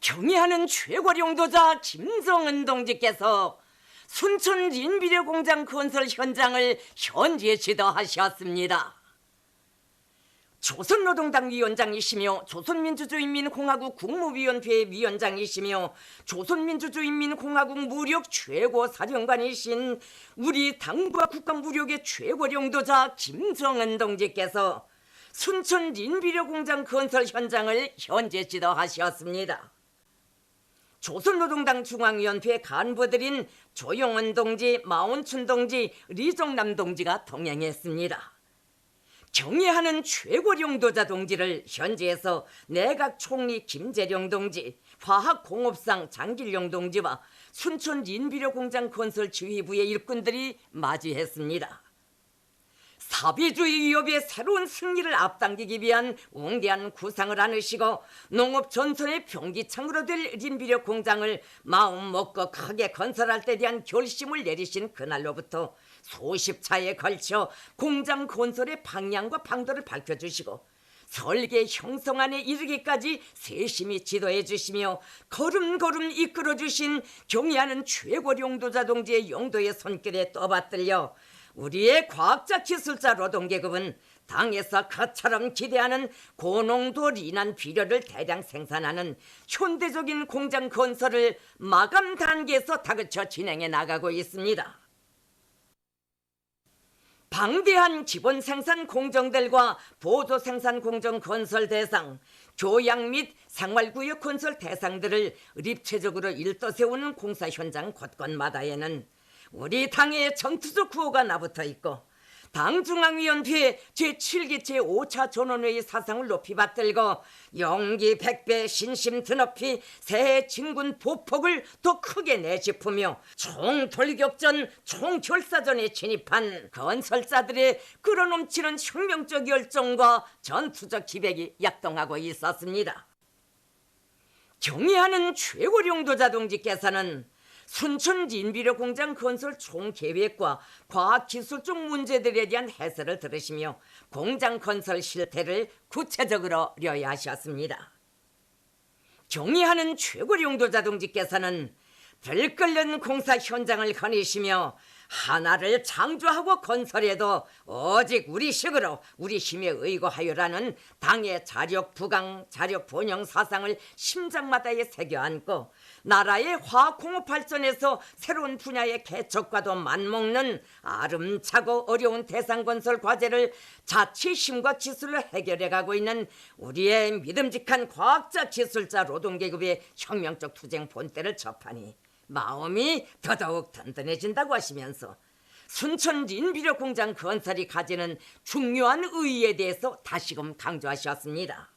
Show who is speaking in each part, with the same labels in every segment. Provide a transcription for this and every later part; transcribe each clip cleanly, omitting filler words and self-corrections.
Speaker 1: 경의하는 최고령도자 김정은 동지께서 순천 인비료공장 건설 현장을 현지에 지도하셨습니다. 조선노동당 위원장이시며 조선민주주의인민공화국 국무위원회 위원장이시며 조선민주주의인민공화국 무력 최고사령관이신 우리 당과 국가무력의 최고령도자 김정은 동지께서 순천 인비료공장 건설 현장을 현재 지도하셨습니다. 조선노동당 중앙위원회 간부들인 조용원 동지, 마온춘 동지, 리종남 동지가 동행했습니다. 경의하는 최고령도자 동지를 현지에서 내각총리 김재룡 동지, 화학공업상 장길용 동지와 순천 인비료공장 건설 지휘부의 일꾼들이 맞이했습니다. 사비주의 위협의 새로운 승리를 앞당기기 위한 웅대한 구상을 안으시고 농업 전선의 병기창으로 될 인비료 공장을 마음 먹고 크게 건설할 때 대한 결심을 내리신 그날로부터 수십 차에 걸쳐 공장 건설의 방향과 방도를 밝혀주시고 설계 형성안에 이르기까지 세심히 지도해 주시며 걸음걸음 이끌어 주신 경의하는 최고령도자 동지의 용도의 손길에 떠받들려 우리의 과학자 기술자 노동계급은 당에서 그처럼 기대하는 고농도 리난 비료를 대량 생산하는 현대적인 공장 건설을 마감 단계에서 다그쳐 진행해 나가고 있습니다. 방대한 기본 생산 공정들과 보조 생산 공정 건설 대상, 교양 및 생활구역 건설 대상들을 입체적으로 일떠 세우는 공사 현장 곳곳마다에는 우리 당의 전투적 구호가 나붙어 있고 당 중앙위원회 제7기 제5차 전원회의 사상을 높이 받들고 용기 백배 신심 드높이 새해 진군 보폭을 더 크게 내짚으며 총돌격전 총결사전에 진입한 건설자들의 끌어넘치는 혁명적 열정과 전투적 기백이 약동하고 있었습니다. 경의하는 최고령도자 동지께서는 순천 인비료 공장 건설 총계획과 과학기술적 문제들에 대한 해설을 들으시며 공장 건설 실태를 구체적으로 려야하셨습니다. 경의하는 최고령도자 동지께서는 들끓는 공사 현장을 거니시며 하나를 창조하고 건설해도 오직 우리식으로 우리 힘에 의거하여라는 당의 자력 부강, 자력 번영 사상을 심장마다에 새겨 안고 나라의 화학공업 발전에서 새로운 분야의 개척과도 맞먹는 아름차고 어려운 대상 건설 과제를 자치 힘과 기술로 해결해 가고 있는 우리의 믿음직한 과학자 기술자 노동계급의 혁명적 투쟁 본때를 접하니 마음이 더더욱 든든해진다고 하시면서 순천 인비료 공장 건설이 가지는 중요한 의의에 대해서 다시금 강조하셨습니다.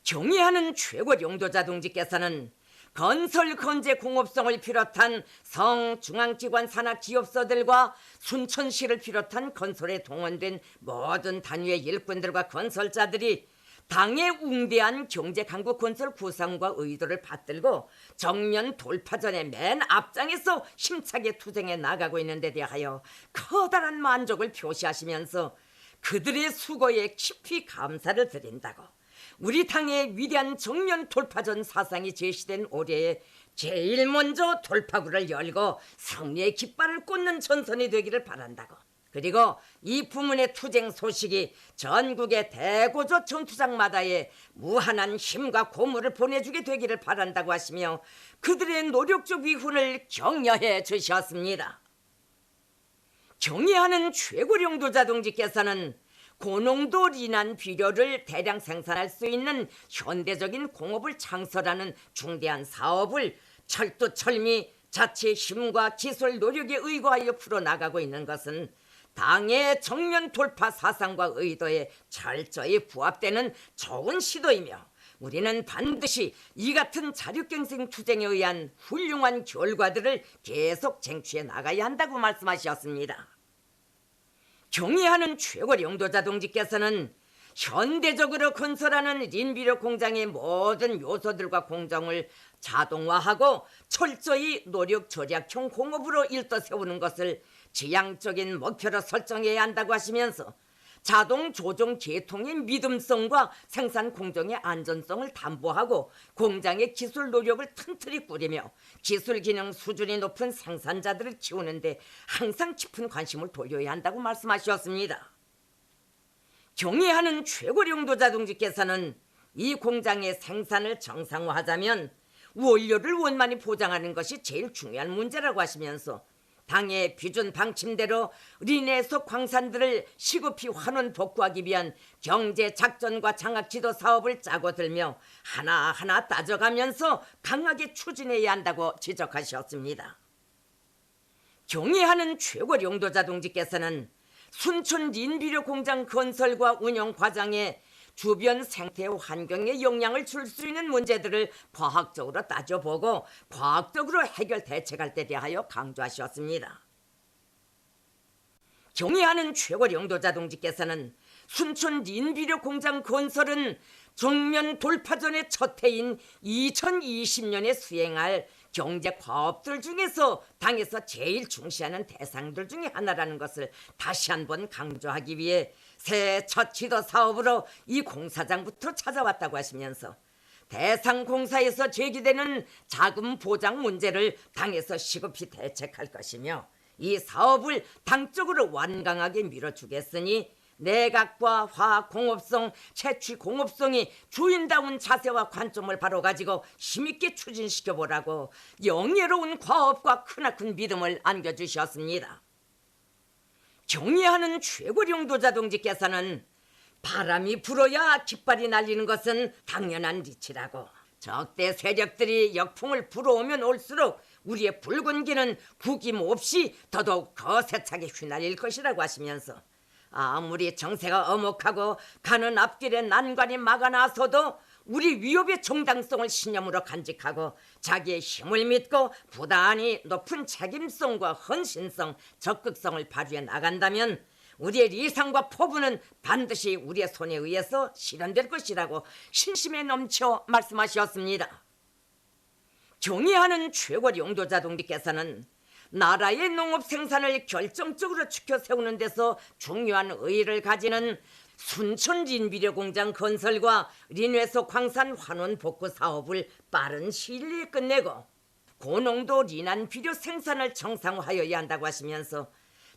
Speaker 1: 경의하는 최고령도자 동지께서는 건설 건재 공업성을 비롯한 성 중앙기관 산하 기업소들과 순천시를 비롯한 건설에 동원된 모든 단위의 일꾼들과 건설자들이 당의 웅대한 경제 강국 건설 구상과 의도를 받들고 정면 돌파전의 맨 앞장에서 힘차게 투쟁해 나가고 있는 데 대하여 커다란 만족을 표시하시면서 그들의 수고에 깊이 감사를 드린다고 우리 당의 위대한 정면 돌파전 사상이 제시된 올해에 제일 먼저 돌파구를 열고 승리의 깃발을 꽂는 전선이 되기를 바란다고, 그리고 이 부문의 투쟁 소식이 전국의 대고조 전투장마다에 무한한 힘과 고무를 보내주게 되기를 바란다고 하시며 그들의 노력적 위훈을 격려해 주셨습니다. 경의하는 최고령도자 동지께서는 고농도 리난 비료를 대량 생산할 수 있는 현대적인 공업을 창설하는 중대한 사업을 철두철미 자치의 힘과 기술 노력에 의거하여 풀어나가고 있는 것은 당의 정면 돌파 사상과 의도에 철저히 부합되는 좋은 시도이며 우리는 반드시 이 같은 자력경쟁 투쟁에 의한 훌륭한 결과들을 계속 쟁취해 나가야 한다고 말씀하셨습니다. 경의하는 최고령도자 동지께서는 현대적으로 건설하는 인비료 공장의 모든 요소들과 공정을 자동화하고 철저히 노력 절약형 공업으로 일떠 세우는 것을 지향적인 목표로 설정해야 한다고 하시면서 자동 조종 계통의 믿음성과 생산 공정의 안전성을 담보하고 공장의 기술 노력을 튼튼히 꾸리며 기술 기능 수준이 높은 생산자들을 키우는데 항상 깊은 관심을 돌려야 한다고 말씀하셨습니다. 경애하는 최고령도자 동지께서는 이 공장의 생산을 정상화하자면 원료를 원만히 보장하는 것이 제일 중요한 문제라고 하시면서 당의 비준 방침대로 린에서 광산들을 시급히 환원 복구하기 위한 경제작전과 장학지도 사업을 짜고 들며 하나하나 따져가면서 강하게 추진해야 한다고 지적하셨습니다. 경애하는 최고령도자 동지께서는 순천 린비료 공장 건설과 운영 과정에 주변 생태 환경에 영향을 줄 수 있는 문제들을 과학적으로 따져보고 과학적으로 해결 대책할 때 대하여 강조하셨습니다. 경애하는 최고령도자 동지께서는 순천 린비료 공장 건설은 정면 돌파전의 첫 해인 2020년에 수행할 경제 과업들 중에서 당에서 제일 중시하는 대상들 중에 하나라는 것을 다시 한번 강조하기 위해 새해 첫 지도 사업으로 이 공사장부터 찾아왔다고 하시면서 대상 공사에서 제기되는 자금 보장 문제를 당에서 시급히 대책할 것이며 이 사업을 당적으로 완강하게 밀어주겠으니 내각과 화학공업성, 채취공업성이 주인다운 자세와 관점을 바로 가지고 힘있게 추진시켜보라고 영예로운 과업과 크나큰 믿음을 안겨주셨습니다. 경애하는 최고령도자 동지께서는 바람이 불어야 깃발이 날리는 것은 당연한 이치라고 적대 세력들이 역풍을 불어오면 올수록 우리의 붉은 기는 구김없이 더더욱 거세차게 휘날릴 것이라고 하시면서 아무리 정세가 엄혹하고 가는 앞길에 난관이 막아나서도 우리 위협의 정당성을 신념으로 간직하고 자기의 힘을 믿고 부단히 높은 책임성과 헌신성, 적극성을 발휘해 나간다면 우리의 리상과 포부는 반드시 우리의 손에 의해서 실현될 것이라고 신심에 넘쳐 말씀하셨습니다. 경애하는 최고령도자 동지께서는 나라의 농업 생산을 결정적으로 지켜 세우는 데서 중요한 의의를 가지는 순천 린비료 공장 건설과 린회소 광산 환원 복구 사업을 빠른 시일 내에 끝내고 고농도 린안 비료 생산을 정상화하여야 한다고 하시면서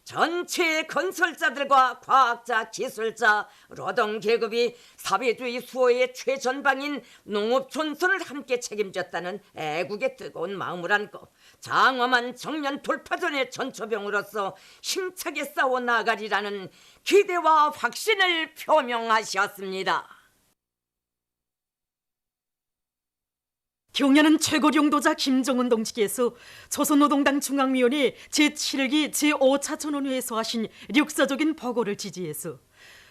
Speaker 1: 전체 건설자들과 과학자, 기술자, 노동계급이 사회주의 수호의 최전방인 농업 전선을 함께 책임졌다는 애국의 뜨거운 마음을 안고 장엄한 정면 돌파전의 전초병으로서 힘차게 싸워 나가리라는 기대와 확신을 표명하셨습니다.
Speaker 2: 경애하는 최고령도자 김정은 동지께서 조선노동당 중앙위원회 제7기 제5차 전원회에서 하신 역사적인 보고를 지지해서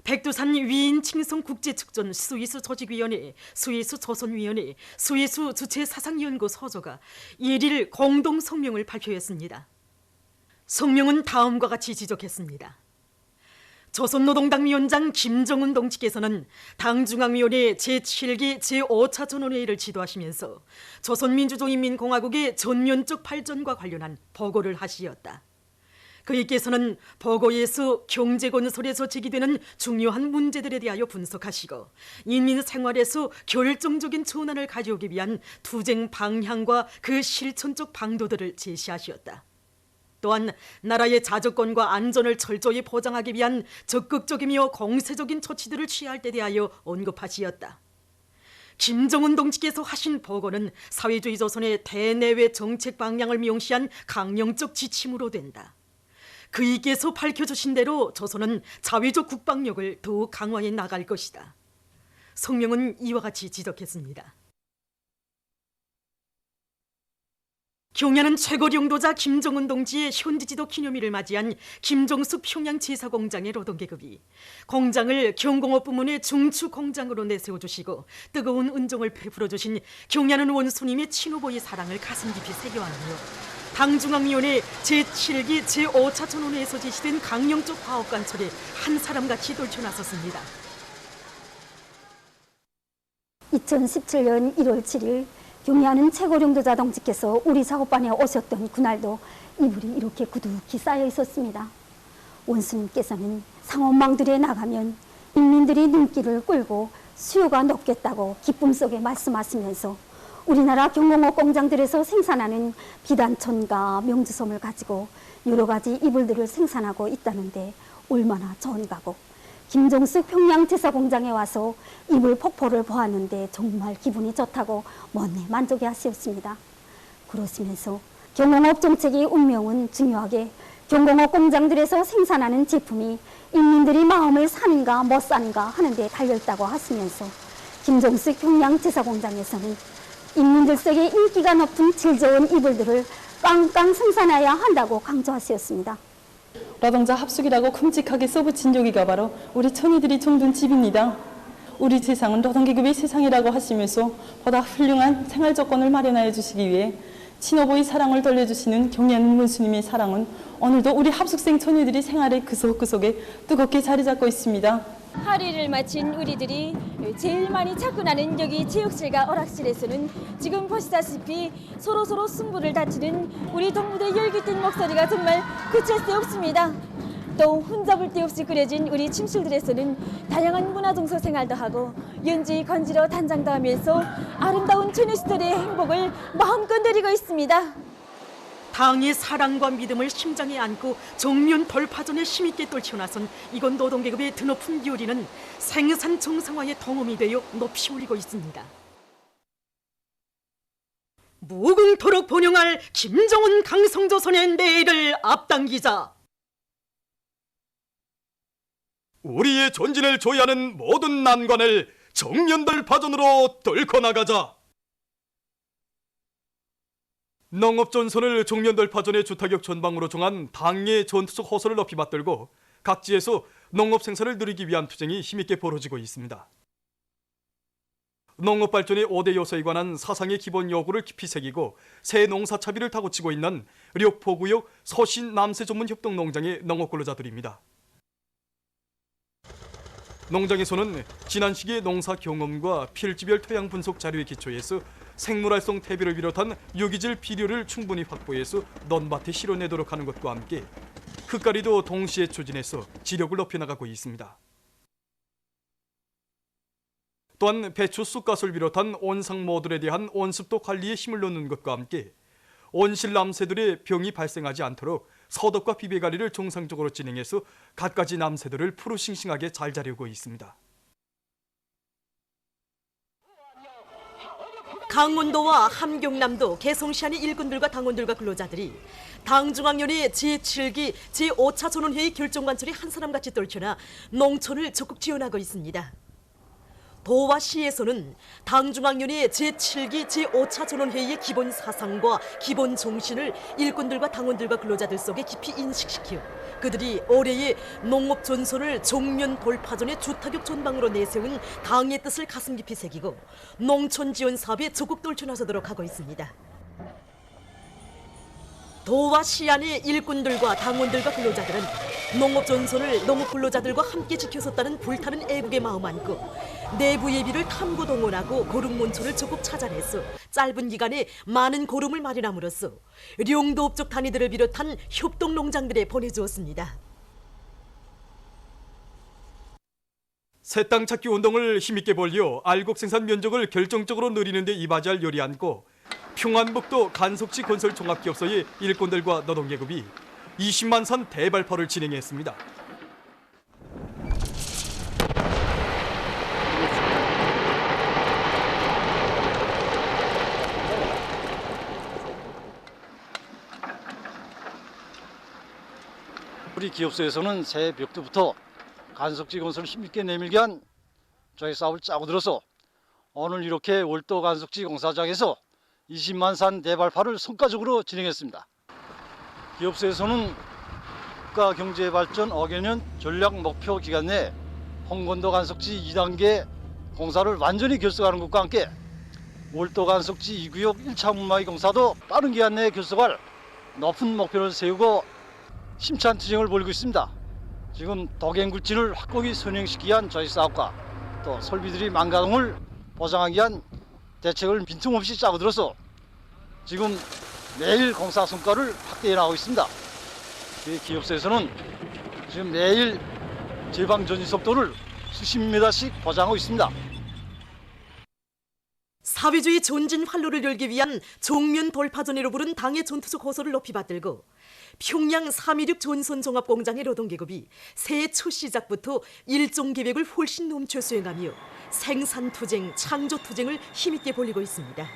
Speaker 2: 백두산 위인 칭송 국제축전 스위스 조직위원회, 스위스 조선위원회, 스위스 주체사상연구 소조가 1일 공동 성명을 발표했습니다. 성명은 다음과 같이 지적했습니다. 조선노동당 위원장 김정은 동지께서는 당중앙위원회 제7기 제5차 전원회의를 지도하시면서 조선민주주의인민공화국의 전면적 발전과 관련한 보고를 하시었다. 그이께서는 보고에서 경제건설에서 제기되는 중요한 문제들에 대하여 분석하시고 인민 생활에서 결정적인 전환을 가져오기 위한 투쟁 방향과 그 실천적 방도들을 제시하시었다. 또한 나라의 자주권과 안전을 철저히 보장하기 위한 적극적이며 공세적인 조치들을 취할 때 대하여 언급하시었다. 김정은 동지께서 하신 보고는 사회주의 조선의 대내외 정책 방향을 명시한 강령적 지침으로 된다. 그이께서 밝혀주신 대로 조선은 자위적 국방력을 더욱 강화해 나갈 것이다. 성명은 이와 같이 지적했습니다. 경애하는 최고령도자 김정은 동지의 현지지도 기념일을 맞이한 김정수 평양 제사공장의 노동계급이 공장을 경공업 부문의 중추공장으로 내세워주시고 뜨거운 은총을 베풀어주신 경애하는 원수님의 친오보의 사랑을 가슴 깊이 새겨안으며 당중앙위원회 제7기 제5차 전원회에서 제시된 강령적 화합관철에 한 사람같이 떨쳐나섰습니다.
Speaker 3: 2017년 1월 7일 경애하는 최고령도자 동지께서 우리 작업반에 오셨던 그날도 이불이 이렇게 구둑히 쌓여 있었습니다. 원수님께서는 상업망들에 나가면 인민들이 눈길을 끌고 수요가 높겠다고 기쁨 속에 말씀하시면서 우리나라 경공업 공장들에서 생산하는 비단천과 명주솜을 가지고 여러 가지 이불들을 생산하고 있다는데 얼마나 좋은가고, 김종숙 평양제사공장에 와서 이불 폭포를 보았는데 정말 기분이 좋다고 못내 만족해 하시었습니다. 그러시면서 경공업 정책의 운명은 중요하게 경공업 공장들에서 생산하는 제품이 인민들이 마음을 사는가 못 사는가 하는 데 달려있다고 하시면서 김종숙 평양제사공장에서는 인민들 속에 인기가 높은 질 좋은 이불들을 깡깡 생산해야 한다고 강조하셨습니다.
Speaker 4: 노동자 합숙이라고 큼직하게 써붙인 여기가 바로 우리 천이들이 정든 집입니다. 우리 세상은 노동계급의 세상이라고 하시면서 보다 훌륭한 생활 조건을 마련하여 주시기 위해 친오보의 사랑을 돌려주시는 경리하는 문수님의 사랑은 오늘도 우리 합숙생 천이들이 생활의 구석구석에 뜨겁게 자리 잡고 있습니다.
Speaker 5: 할일을 마친 우리들이 제일 많이 찾고 나는 여기 체육실과 오락실에서는 지금 보시다시피 서로서로 승부를 다투는 우리 동무들 열깃든 목소리가 정말 그칠 새 없습니다. 또 흠잡을 데 없이 그려진 우리 침실들에서는 다양한 문화정서 생활도 하고 연지 건지로 단장도 하면서 아름다운 천여 시절의 행복을 마음껏 누리고 있습니다.
Speaker 2: 당의 사랑과 믿음을 심장에 안고 정면 돌파전에 힘있게 떨쳐나선 이건 노동계급의 드높은 기울이는 생산 정상화의 덩어미 되어 높이 올리고 있습니다. 무궁토록 번영할 김정은 강성조선의 내일을 앞당기자.
Speaker 6: 우리의 전진을 조이하는 모든 난관을 정면돌파전으로 뚫고 나가자. 농업전선을 정면돌파전의 주타격 전방으로 정한 당의 전투적 호소를 높이 받들고 각지에서 농업 생산을 누리기 위한 투쟁이 힘있게 벌어지고 있습니다. 농업발전의 5대 요소에 관한 사상의 기본 요구를 깊이 새기고 새 농사차비를 타고치고 있는 력포구역 서신 남세 전문 협동농장의 농업근로자들입니다. 농장에서는 지난 시기의 농사 경험과 필지별 토양 분석 자료에 기초해서 생물활성 퇴비를 비롯한 유기질 비료를 충분히 확보해서 논밭에 실어내도록 하는 것과 함께 흙가리도 동시에 추진해서 지력을 높여나가고 있습니다. 또한 배추 쑥갓을 비롯한 온상 모듈에 대한 온습도 관리에 힘을 놓는 것과 함께 온실 남새들의 병이 발생하지 않도록 소독과 비배 관리를 정상적으로 진행해서 갖가지 남새들을 푸르싱싱하게 잘 자르고 있습니다.
Speaker 2: 강원도와 함경남도 개성시안의 일꾼들과 당원들과 근로자들이 당중앙위원회 제7기 제5차 전원회의 결정관철에 한 사람같이 떨쳐나 농촌을 적극 지원하고 있습니다. 도와 시에서는 당중앙위원회 제7기 제5차 전원회의의 기본 사상과 기본 정신을 일꾼들과 당원들과 근로자들 속에 깊이 인식시켜 그들이 올해의 농업 전선을 정면 돌파전의 주타격 전방으로 내세운 당의 뜻을 가슴 깊이 새기고 농촌 지원 사업에 적극 떨쳐나서도록 하고 있습니다. 도와 시안의 일꾼들과 당원들과 근로자들은 농업 전선을 농업 근로자들과 함께 지켜섰다는 불타는 애국의 마음 안고 내부 예비를 탐구 동원하고 고름 몬초를 적극 찾아내서 짧은 기간에 많은 고름을 마련함으로써 룡도업적 단위들을 비롯한 협동 농장들에 보내주었습니다.
Speaker 6: 새 땅 찾기 운동을 힘있게 벌려 알곡 생산 면적을 결정적으로 늘리는 데 이바지할 요리 안고 평안북도 간석지 건설 종합기업소의 일꾼들과 노동계급이 20만 산 대발포를 진행했습니다.
Speaker 7: 우리 기업소에서는 새해 벽두부터 간석지 건설을 힘있게 내밀게 한 저희 사업을 짜고 들어서 오늘 이렇게 월도 간석지 공사장에서 20만 산 대발파를 성과적으로 진행했습니다. 기업소에서는 국가 경제 발전 5개년 전략 목표 기간 내 홍건도 간석지 2단계 공사를 완전히 결석하는 것과 함께 월도 간석지 2구역 1차 문마이 공사도 빠른 기간 내에 결석할 높은 목표를 세우고 힘찬 투쟁을 벌이고 있습니다. 지금 도갱굴진을 확고히 선행시키기 위한 저희 사업과 또 설비들이 망가짐을 보장하기 위한 대책을 빈틈없이 짜고 들어서 지금 매일 공사 성과를 확대해 나가고 있습니다. 기업소에서는 지금 매일 제방 전지 속도를 수십 미터씩 보장하고 있습니다.
Speaker 2: 사회주의 존진 활로를 열기 위한 종면 돌파전이로 부른 당의 전투적 호소를 높이 받들고 평양 316 전선종합공장의 노동계급이 새해 첫 시작부터 일정 계획을 훨씬 넘쳐 수행하며 생산투쟁, 창조투쟁을 힘있게 벌이고 있습니다.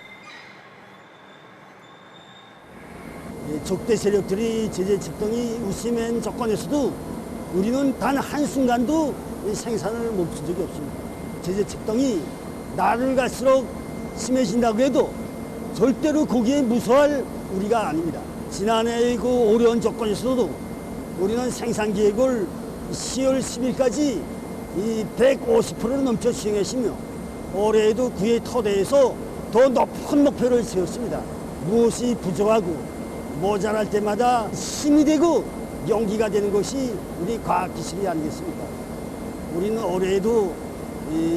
Speaker 8: 적대 세력들이 제재 집동이 우심한 조건에서도 우리는 단 한순간도 생산을 멈춘 적이 없습니다. 제재 집동이 날을 갈수록 심해진다고 해도 절대로 거기에 무서워할 우리가 아닙니다. 지난해 그 어려운 조건에서도 우리는 생산 계획을 10월 10일까지 150%를 넘쳐 수행했으며 올해에도 그의 토대에서 더 높은 목표를 세웠습니다. 무엇이 부족하고 모자랄 때마다 힘이 되고 용기가 되는 것이 우리 과학기술이 아니겠습니까? 우리는 올해에도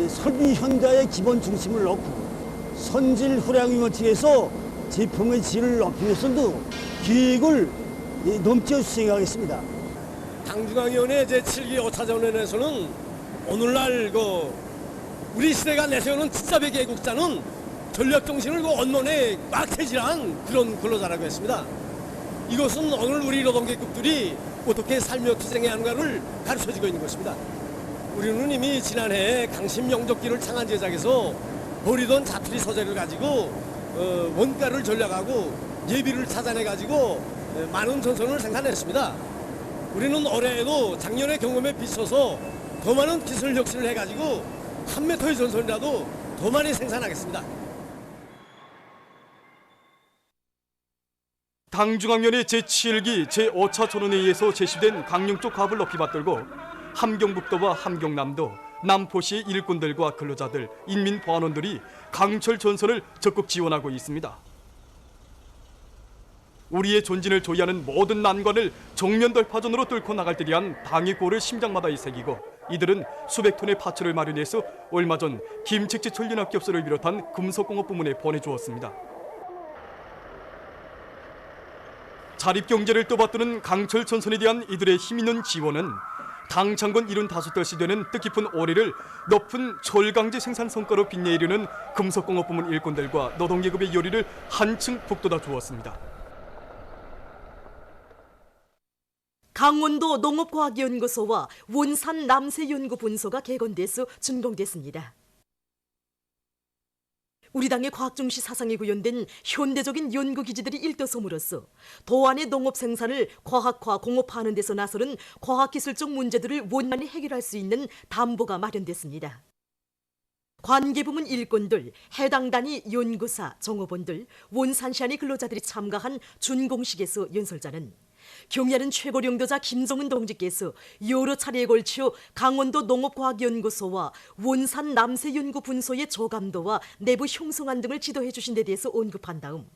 Speaker 8: 설비 현대화의 기본 중심을 놓고 선질 후량 위원칙에서 제품의 질을 높이면서도 기획을 넘쳐 수행하겠습니다.
Speaker 9: 당중앙위원회 제7기 5차전원에서는 오늘날 우리 시대가 내세우는 진짜배 개국자는 전략정신을 언론에 꽉 채질한 그런 근로자라고 했습니다. 이것은 오늘 우리 노동계급들이 어떻게 살며 투쟁해야 하는가를 가르쳐주고 있는 것입니다. 우리는 이미 지난해 강심영적기를 창안 제작해서 버리던 자투리 소재를 가지고 원가를 전략하고 예비를 찾아내가지고 많은 전선을 생산했습니다. 우리는 올해에도 작년의 경험에 비춰서 더 많은 기술 혁신을 해가지고 1m의 전선이라도 더 많이 생산하겠습니다.
Speaker 6: 당중앙위원회 제7기 제5차 전원회의에서 제시된 강령적 가업을 높이 받들고 함경북도와 함경남도, 남포시의 일꾼들과 근로자들, 인민보안원들이 강철 전선을 적극 지원하고 있습니다. 우리의 존진을 조이하는 모든 난관을 정면 돌파전으로 뚫고 나갈 때 대한 당의 고를 심장마다 새기고 이들은 수백 톤의 파츠를 마련해서 얼마 전 김책지철 연합기업소를 비롯한 금속공업 부문에 보내주었습니다. 자립경제를 떠받드는 강철 전선에 대한 이들의 힘있는 지원은 당 창건 75덟시 되는 뜻깊은 올해를 높은 철강제 생산 성과로 빛내이려는 금속공업 부문 일꾼들과 노동계급의 열의를 한층 북돋아 주었습니다.
Speaker 2: 강원도 농업과학연구소와 원산 남세연구분소가 개건돼서 준공됐습니다. 우리 당의 과학중시 사상이 구현된 현대적인 연구기지들이 일떠섬으로써 도안의 농업 생산을 과학화, 공업화하는 데서 나서는 과학기술적 문제들을 원만히 해결할 수 있는 담보가 마련됐습니다. 관계부문 일꾼들, 해당 단위 연구사, 정업원들, 원산시 안의 근로자들이 참가한 준공식에서 연설자는 경야는 최고領導자 김정은 동지께서 여러 차례에 걸쳐 강원도 농업과학연구소와 원산 남세연구분소의 조감도와 내부 형성안 등을 지도해 주신 데 대해서 언급한 다음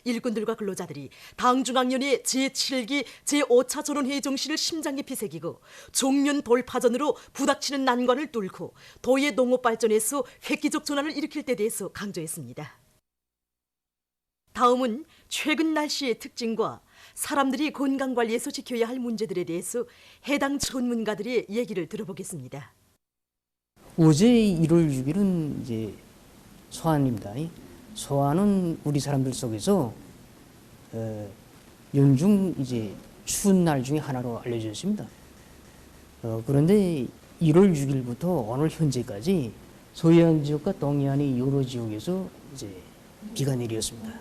Speaker 2: 일꾼들과 근로자들이 당중앙위원회 제7기 제5차 전원회의 정신을 심장 깊이 새기고 종면 돌파전으로 부닥치는 난관을 뚫고 도의 농업발전에서 획기적 전환을 일으킬 데 대해서 강조했습니다. 다음은 최근 날씨의 특징과 사람들이 건강관리에서 지켜야 할 문제들에 대해서 해당 전문가들의 얘기를 들어보겠습니다.
Speaker 10: 어제 1월 6일은 이제 소환입니다. 소환은 우리 사람들 속에서 연중 이제 추운 날 중에 하나로 알려졌습니다. 그런데 1월 6일부터 오늘 현재까지 서해안 지역과 동해안의 여러 지역에서 이제 비가 내렸습니다.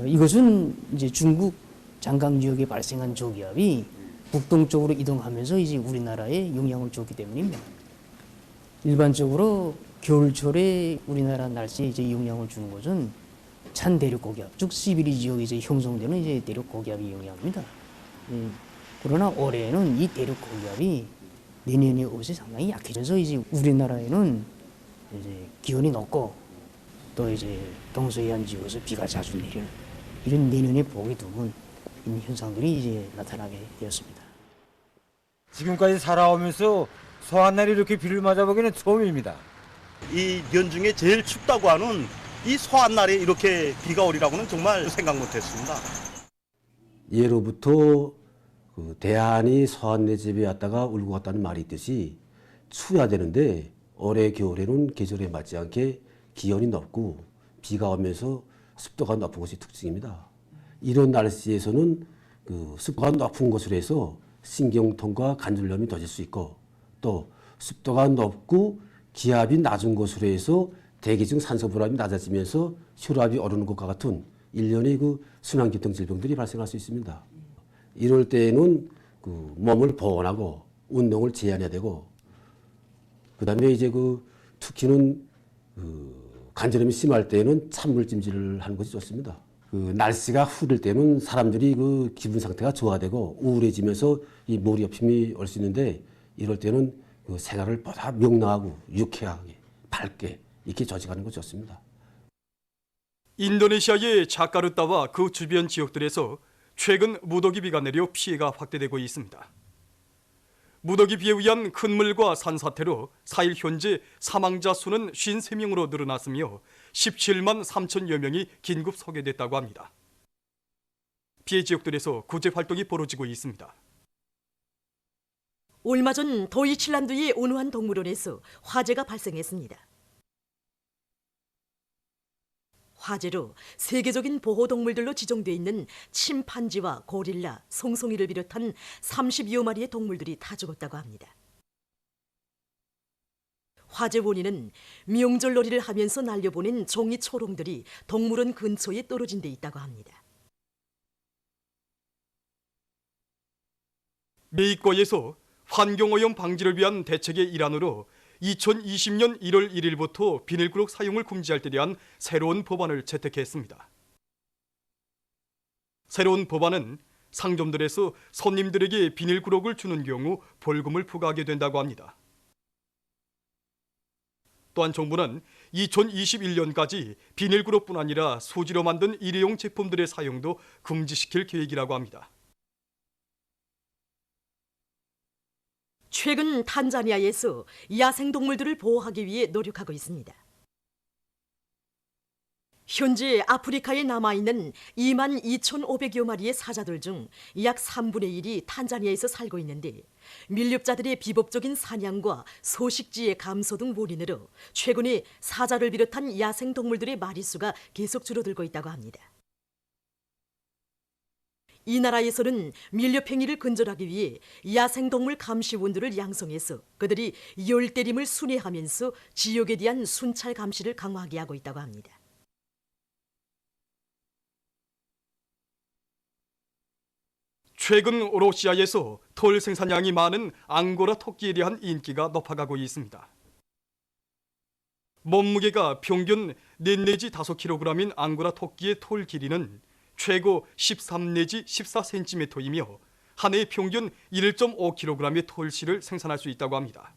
Speaker 10: 이것은 이제 중국 장강 지역에 발생한 저기압이 북동쪽으로 이동하면서 이제 우리나라에 영향을 줬기 때문입니다. 일반적으로 겨울철에 우리나라 날씨에 이제 영향을 주는 것은 찬 대륙 고기압, 즉 시베리 지역에 이제 형성되는 이제 대륙 고기압이 영향입니다. 그러나 올해는 이 대륙 고기압이 내년에 옷이 상당히 약해져서 이제 우리나라에는 이제 기온이 높고 또 이제 동서해안 지역에서 비가 자주 내리는 이런 내년에 보기 드문 현상들이 이제 나타나게 되었습니다.
Speaker 11: 지금까지 살아오면서 소환날이 이렇게 비를 맞아보기는 처음입니다.
Speaker 12: 이 연중에 제일 춥다고 하는 이 소환날에 이렇게 비가 오리라고는 정말 생각 못했습니다.
Speaker 13: 예로부터 그 대한이 서한내 집에 왔다가 울고 갔다는 말이 있듯이 추워야 되는데 올해 겨울에는 계절에 맞지 않게 기온이 높고 비가 오면서 습도가 높은 것이 특징입니다. 이런 날씨에서는 그 습도가 높은 곳으로 해서 신경통과 관절염이 더질 수 있고 또 습도가 높고 기압이 낮은 곳으로 해서 대기중 산소 불합이 낮아지면서 혈압이 오르는 것과 같은 일련의 그 순환기통 질병들이 발생할 수 있습니다. 이럴 때에는 그 몸을 보온하고 운동을 제한해야 되고 그다음에 이제 그 특히는 그 관절염이 심할 때에는 찬물 찜질을 하는 것이 좋습니다. 그 날씨가 흐릴 때는 사람들이 그 기분 상태가 좋아되고 우울해지면서 이 머리 아픔이 올 수 있는데 이럴 때는 그 생활을 보다 명랑하고 유쾌하게 밝게 이렇게 조직하는 것 좋습니다.
Speaker 6: 인도네시아의 자카르타와 그 주변 지역들에서 최근 무더기비가 내려 피해가 확대되고 있습니다. 무더기 비에 의한 큰 물과 산사태로 4일 현재 사망자 수는 53명으로 늘어났으며 17만 3천여 명이 긴급 소개됐다고 합니다. 피해 지역들에서 구제 활동이 벌어지고 있습니다.
Speaker 2: 얼마 전 도이칠란드의 온우한 동물원에서 화재가 발생했습니다. 화재로 세계적인 보호동물들로 지정돼 있는 침판지와 고릴라, 송송이를 비롯한 30여 마리의 동물들이 다 죽었다고 합니다. 화재 원인은 명절놀이를 하면서 날려보낸 종이 초롱들이 동물원 근처에 떨어진 데 있다고 합니다.
Speaker 6: 메이꺼에서 환경오염 방지를 위한 대책의 일환으로 2020년 1월 1일부터 비닐그릇 사용을 금지할 때 대한 새로운 법안을 채택했습니다. 새로운 법안은 상점들에서 손님들에게 비닐그릇을 주는 경우 벌금을 부과하게 된다고 합니다. 또한 정부는 2021년까지 비닐그릇뿐 아니라 수지로 만든 일회용 제품들의 사용도 금지시킬 계획이라고 합니다.
Speaker 2: 최근 탄자니아에서 야생동물들을 보호하기 위해 노력하고 있습니다. 현재 아프리카에 남아있는 22,500여 마리의 사자들 중 약 3분의 1이 탄자니아에서 살고 있는데 밀렵자들의 비법적인 사냥과 서식지의 감소 등 원인으로 최근에 사자를 비롯한 야생동물들의 마리수가 계속 줄어들고 있다고 합니다. 이 나라에서는 밀렵행위를 근절하기 위해 야생동물 감시원들을 양성해서 그들이 열대림을 순회하면서 지역에 대한 순찰 감시를 강화하게 하고 있다고 합니다.
Speaker 6: 최근 러시아에서 털 생산량이 많은 앙고라 토끼에 대한 인기가 높아가고 있습니다. 몸무게가 평균 4 내지 5kg인 앙고라 토끼의 털 길이는 최고 13 내지 14cm이며 한 해 평균 1.5kg의 털실을 생산할 수 있다고 합니다.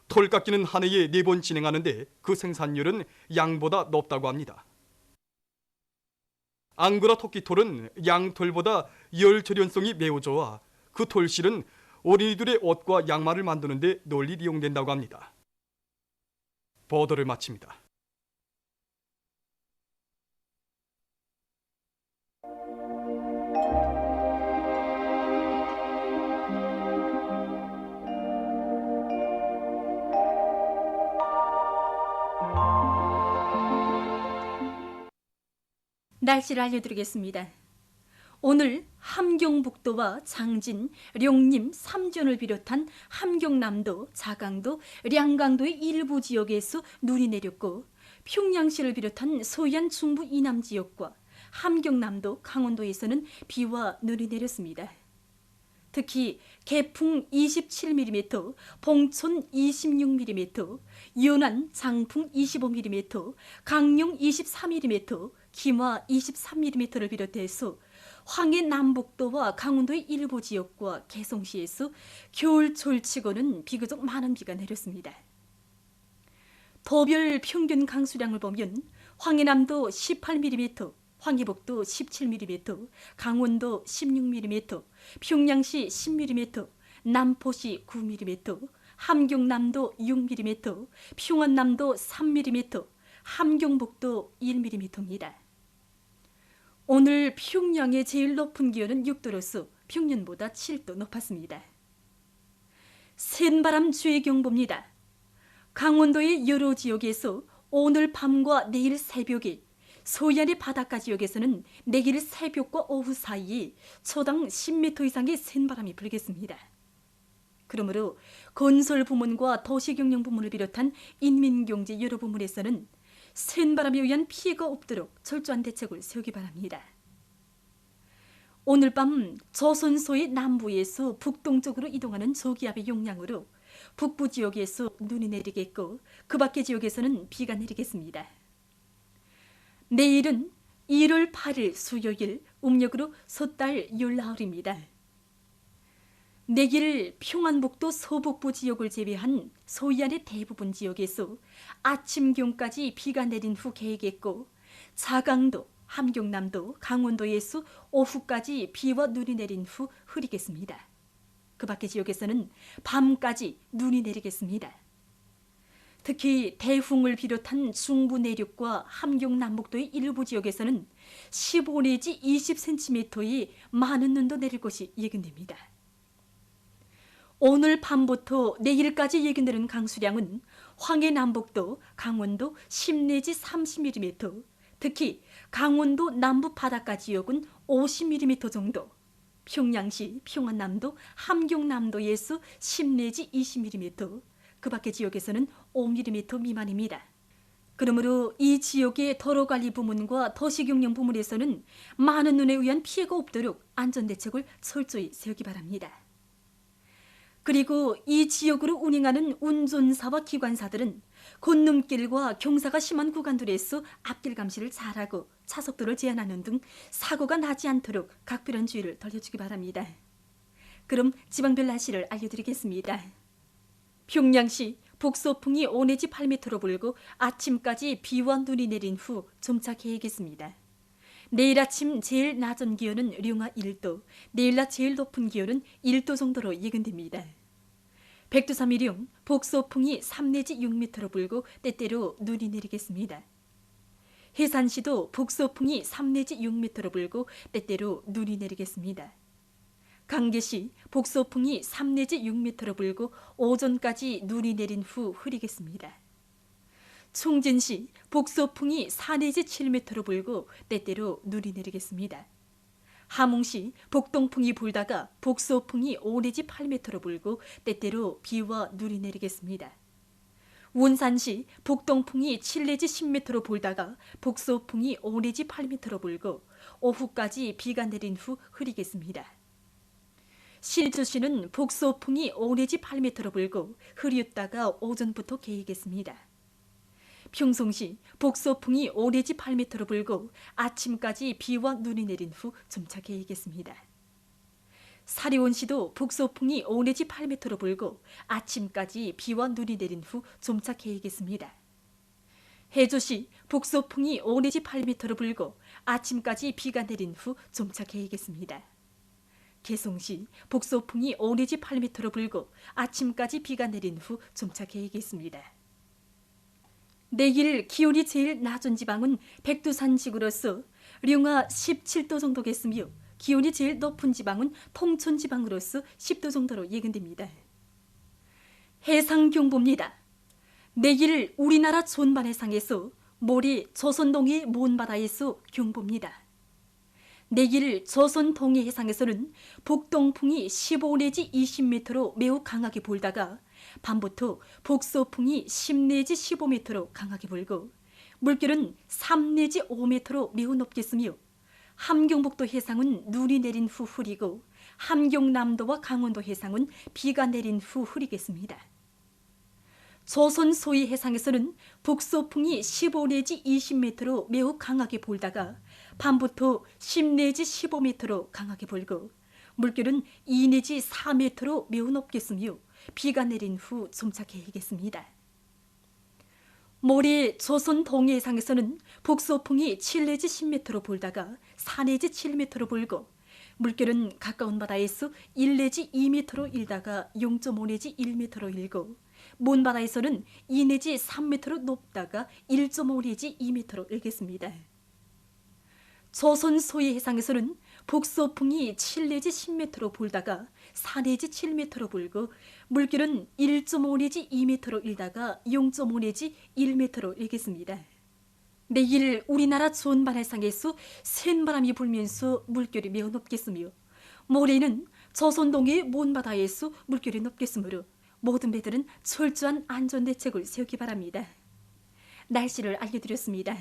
Speaker 6: 털 깎기는 한 해에 4번 진행하는데 그 생산율은 양보다 높다고 합니다. 앙고라 토끼 털은 양털보다 열 절연성이 매우 좋아 그 털실은 어린이들의 옷과 양말을 만드는 데 널리 이용된다고 합니다. 보도를 마칩니다.
Speaker 14: 날씨를 알려드리겠습니다. 오늘 함경북도와 장진, 룡림, 삼전을 비롯한 함경남도, 자강도, 량강도의 일부 지역에서 눈이 내렸고 평양시를 비롯한 서해안 중부 이남 지역과 함경남도, 강원도에서는 비와 눈이 내렸습니다. 특히 개풍 27mm, 봉천 26mm, 연안, 장풍 25mm, 강릉 23mm, 김화 23mm를 비롯해서 황해 남북도와 강원도의 일부 지역과 개성시에서 겨울철치고는 비교적 많은 비가 내렸습니다. 도별 평균 강수량을 보면 황해남도 18mm, 황해북도 17mm, 강원도 16mm, 평양시 10mm, 남포시 9mm, 함경남도 6mm, 평안남도 3mm, 함경북도 1mm입니다. 오늘 평양의 제일 높은 기온은 6도로서 평년보다 7도 높았습니다. 센바람 주의경보입니다. 강원도의 여러 지역에서 오늘 밤과 내일 새벽에, 서해안의 바닷가 지역에서는 내일 새벽과 오후 사이에 초당 10m 이상의 센바람이 불겠습니다. 그러므로 건설 부문과 도시경영 부문을 비롯한 인민경제 여러 부문에서는 센바람에 의한 피해가 없도록 철저한 대책을 세우기 바랍니다. 오늘 밤 조선소의 남부에서 북동쪽으로 이동하는 저기압의 영향으로 북부 지역에서 눈이 내리겠고 그 밖의 지역에서는 비가 내리겠습니다. 내일은 1월 8일 수요일 음력으로 섣달 열나흘입니다. 내일 평안북도 서북부 지역을 제외한 서해안의 대부분 지역에서 아침경까지 비가 내린 후 개겠고 자강도, 함경남도, 강원도에서 오후까지 비와 눈이 내린 후 흐리겠습니다. 그 밖의 지역에서는 밤까지 눈이 내리겠습니다. 특히 대흥을 비롯한 중부 내륙과 함경남북도의 일부 지역에서는 15 내지 20cm의 많은 눈도 내릴 것이 예견됩니다. 오늘 밤부터 내일까지 예견되는 강수량은 황해남북도, 강원도 10 내지 30mm, 특히 강원도 남부 바닷가 지역은 50mm 정도, 평양시, 평안남도, 함경남도에서 10 내지 20mm, 그 밖의 지역에서는 5mm 미만입니다. 그러므로 이 지역의 도로관리 부문과 도시경영 부문에서는 많은 눈에 의한 피해가 없도록 안전대책을 철저히 세우기 바랍니다. 그리고 이 지역으로 운행하는 운전사와 기관사들은 건너길과 경사가 심한 구간들에서 앞길 감시를 잘하고 차속도를 제한하는 등 사고가 나지 않도록 각별한 주의를 돌려주기 바랍니다. 그럼 지방별 날씨를 알려드리겠습니다. 평양시 북서풍이 5 내지 8m로 불고 아침까지 비와 눈이 내린 후 점차 개겠습니다. 내일 아침 제일 낮은 기온은 령하 1도, 내일 낮 제일 높은 기온은 1도 정도로 예견됩니다. 백두산미령 북서풍이 3 내지 6m로 불고 때때로 눈이 내리겠습니다. 해산시도 북서풍이 3 내지 6m로 불고 때때로 눈이 내리겠습니다. 강계시 북서풍이 3 내지 6m로 불고 오전까지 눈이 내린 후 흐리겠습니다. 충진시 북서풍이 4 내지 7m로 불고 때때로 눈이 내리겠습니다. 함흥시 북동풍이 불다가 북서풍이 5 내지 8m로 불고 때때로 비와 눈이 내리겠습니다. 운산시 북동풍이 7 내지 10m로 불다가 북서풍이 5 내지 8m로 불고 오후까지 비가 내린 후 흐리겠습니다. 신주시는 북서풍이 5 내지 8m로 불고 흐렸다가 오전부터 개겠습니다. 평송시 북서풍이 5 내지 8m로 불고 아침까지 비와 눈이 내린 후 점차 개겠습니다. 사리온시도 북서풍이 5 내지 8m로 불고 아침까지 비와 눈이 내린 후 점차 개겠습니다. 해조시 북서풍이 5 내지 8m로 불고 아침까지 비가 내린 후 점차 개겠습니다. 개송시 북서풍이 5 내지 8m로 불고 아침까지 비가 내린 후 점차 개겠습니다. 내일 기온이 제일 낮은 지방은 백두산 지구로서 령하 17도 정도겠으며 기온이 제일 높은 지방은 통천 지방으로서 10도 정도로 예견됩니다. 해상경보입니다. 내일 우리나라 존반해상에서 모레 조선동해 먼바다에서 경보입니다. 내일 조선 동해 해상에서는 북동풍이 15 내지 20m로 매우 강하게 불다가 밤부터 북서풍이 10 내지 15m로 강하게 불고 물결은 3 내지 5m로 매우 높겠으며 함경북도 해상은 눈이 내린 후 흐리고 함경남도와 강원도 해상은 비가 내린 후 흐리겠습니다. 조선 소위 해상에서는 북서풍이 15 내지 20m로 매우 강하게 불다가 밤부터 10 내지 15m로 강하게 불고 물결은 2 내지 4m로 매우 높겠으며 비가 내린 후 점차 개겠습니다. 모레 조선 동해 해상에서는 북서풍이 7 내지 10m로 불다가 4 내지 7m로 불고 물결은 가까운 바다에서 1 내지 2m로 일다가 0.5 내지 1m로 일고 먼 바다에서는 2 내지 3m로 높다가 1.5 내지 2m로 일겠습니다. 조선 소위 해상에서는 북서풍이 7 내지 10m로 불다가 4 내지 7m로 불고 물결은 1.5 내지 2m로 일다가 0.5 내지 1m로 일겠습니다. 내일 우리나라 존반 해상에서 센 바람이 불면서 물결이 매우 높겠으며 모레는 조선동해 먼바다에서 물결이 높겠으므로 모든 배들은 철저한 안전대책을 세우기 바랍니다. 날씨를 알려드렸습니다.